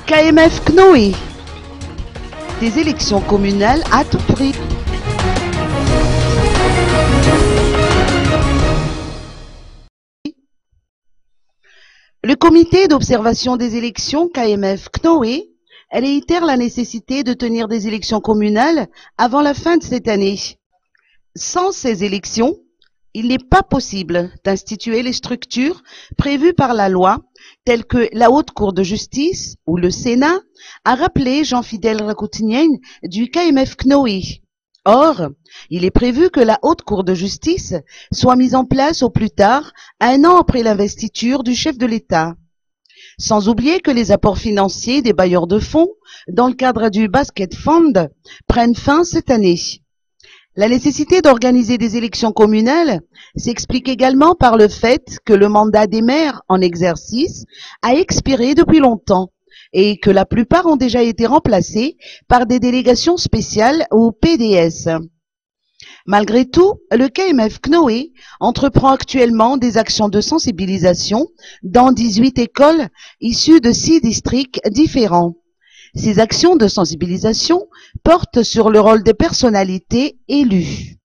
KMF Knoé. Des élections communales à tout prix. Le comité d'observation des élections KMF Knoé réitère la nécessité de tenir des élections communales avant la fin de cette année. Sans ces élections, il n'est pas possible d'instituer les structures prévues par la loi, telles que la Haute Cour de justice ou le Sénat, a rappelé Jean-Fidèle Racoutinienne du KMF Knoé. Or, il est prévu que la Haute Cour de justice soit mise en place au plus tard 1 an après l'investiture du chef de l'État. Sans oublier que les apports financiers des bailleurs de fonds dans le cadre du Basket Fund prennent fin cette année. La nécessité d'organiser des élections communales s'explique également par le fait que le mandat des maires en exercice a expiré depuis longtemps et que la plupart ont déjà été remplacés par des délégations spéciales ou PDS. Malgré tout, le KMF Knoé entreprend actuellement des actions de sensibilisation dans 18 écoles issues de 6 districts différents. Ces actions de sensibilisation portent sur le rôle des personnalités élues.